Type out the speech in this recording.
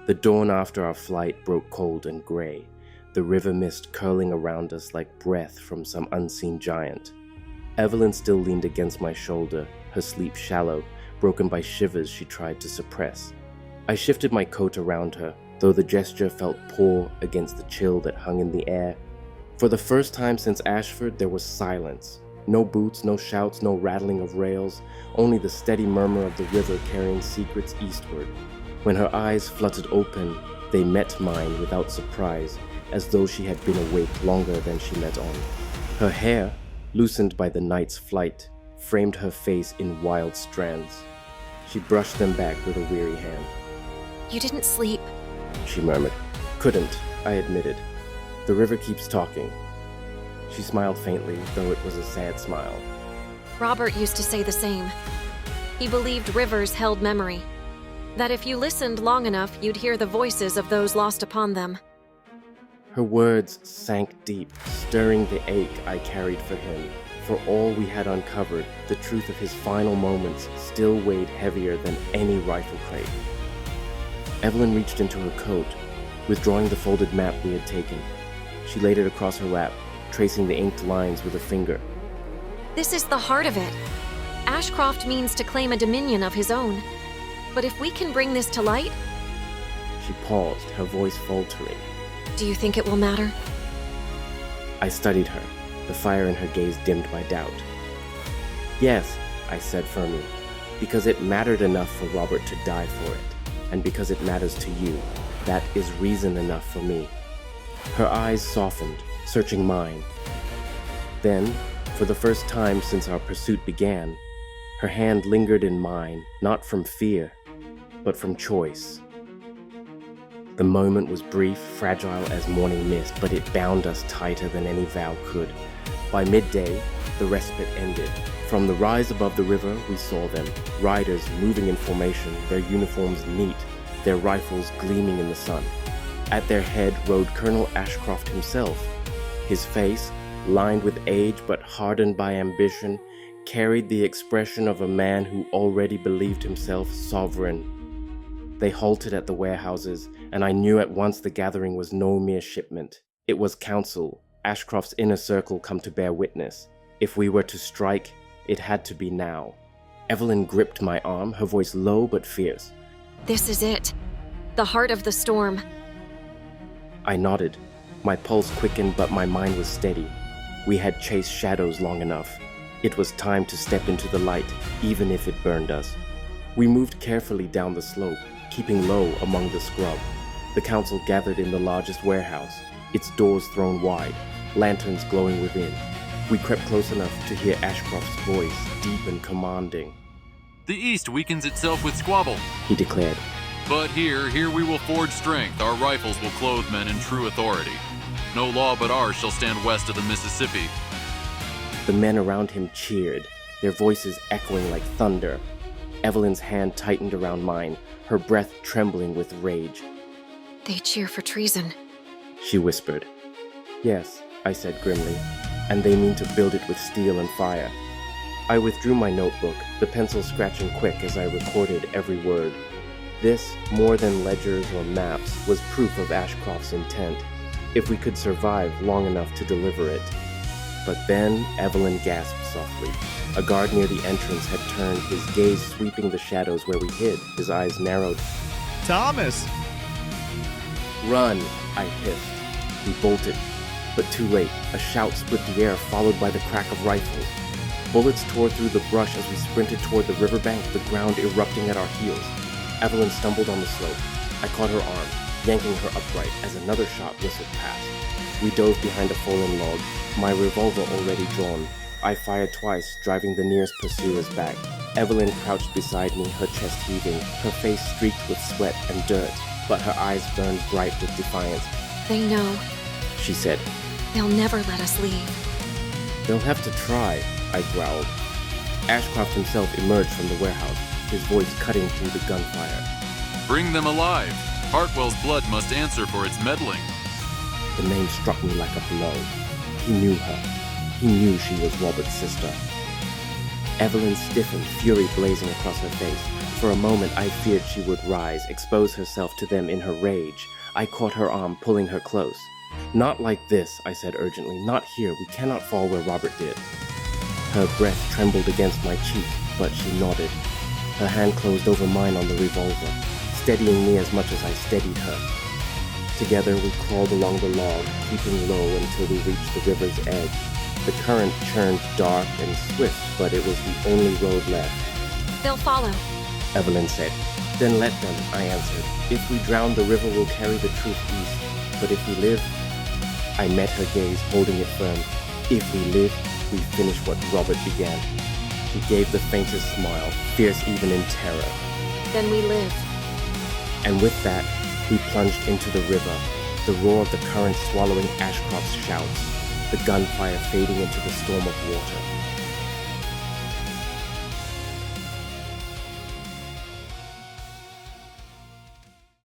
The dawn after our flight broke cold and gray, the river mist curling around us like breath from some unseen giant. Evelyn still leaned against my shoulder, her sleep shallow, broken by shivers she tried to suppress. I shifted my coat around her, though the gesture felt poor against the chill that hung in the air. For the first time since Ashford, there was silence. No boots, no shouts, no rattling of rails, only the steady murmur of the river carrying secrets eastward. When her eyes fluttered open, they met mine without surprise, as though she had been awake longer than she let on. Her hair, loosened by the night's flight, framed her face in wild strands. She brushed them back with a weary hand. You didn't sleep, she murmured. Couldn't, I admitted. The river keeps talking. She smiled faintly, though it was a sad smile. Robert used to say the same. He believed rivers held memory, that if you listened long enough, you'd hear the voices of those lost upon them. Her words sank deep, stirring the ache I carried for him. For all we had uncovered, the truth of his final moments still weighed heavier than any rifle crate. Evelyn reached into her coat, withdrawing the folded map we had taken. She laid it across her lap, tracing the inked lines with a finger. This is the heart of it. Ashcroft means to claim a dominion of his own. But if we can bring this to light... She paused, her voice faltering. Do you think it will matter? I studied her, the fire in her gaze dimmed by doubt. Yes, I said firmly, because it mattered enough for Robert to die for it, and because it matters to you, that is reason enough for me. Her eyes softened, searching mine. Then, for the first time since our pursuit began, her hand lingered in mine, not from fear, but from choice. The moment was brief, fragile as morning mist, but it bound us tighter than any vow could. By midday, the respite ended. From the rise above the river, we saw them, riders moving in formation, their uniforms neat, their rifles gleaming in the sun. At their head rode Colonel Ashcroft himself. His face, lined with age but hardened by ambition, carried the expression of a man who already believed himself sovereign. They halted at the warehouses, and I knew at once the gathering was no mere shipment. It was council, Ashcroft's inner circle come to bear witness. If we were to strike, it had to be now. Evelyn gripped my arm, her voice low but fierce. This is it. The heart of the storm. I nodded. My pulse quickened, but my mind was steady. We had chased shadows long enough. It was time to step into the light, even if it burned us. We moved carefully down the slope, keeping low among the scrub. The council gathered in the largest warehouse, its doors thrown wide, lanterns glowing within. We crept close enough to hear Ashcroft's voice, deep and commanding. The East weakens itself with squabble, he declared. But here we will forge strength. Our rifles will clothe men in true authority. No law but ours shall stand west of the Mississippi. The men around him cheered, their voices echoing like thunder. Evelyn's hand tightened around mine, her breath trembling with rage. They cheer for treason, she whispered. Yes, I said grimly, and they mean to build it with steel and fire. I withdrew my notebook, the pencil scratching quick as I recorded every word. This, more than ledgers or maps, was proof of Ashcroft's intent, if we could survive long enough to deliver it. But then Evelyn gasped softly. A guard near the entrance had turned, his gaze sweeping the shadows where we hid, his eyes narrowed. Thomas! Run, I hissed. We bolted, but too late. A shout split the air, followed by the crack of rifles. Bullets tore through the brush as we sprinted toward the riverbank, the ground erupting at our heels. Evelyn stumbled on the slope. I caught her arm, yanking her upright as another shot whistled past. We dove behind a fallen log, my revolver already drawn. I fired twice, driving the nearest pursuers back. Evelyn crouched beside me, her chest heaving, her face streaked with sweat and dirt, but her eyes burned bright with defiance. They know, she said. They'll never let us leave. They'll have to try, I growled. Ashcroft himself emerged from the warehouse, his voice cutting through the gunfire. Bring them alive. Hartwell's blood must answer for its meddling. The name struck me like a blow. He knew her. He knew she was Robert's sister. Evelyn stiffened, fury blazing across her face. For a moment, I feared she would rise, expose herself to them in her rage. I caught her arm, pulling her close. "Not like this," I said urgently. "Not here. We cannot fall where Robert did." Her breath trembled against my cheek, but she nodded. Her hand closed over mine on the revolver, steadying me as much as I steadied her. Together, we crawled along the log, keeping low until we reached the river's edge. The current churned dark and swift, but it was the only road left. They'll follow, Evelyn said. "Then let them," I answered. "If we drown, the river will carry the truth east. But if we live..." I met her gaze, holding it firm. "If we live, we finish what Robert began." She gave the faintest smile, fierce even in terror. then we live. And with that, we plunged into the river, the roar of the current swallowing Ashcroft's shouts, the gunfire fading into the storm of water.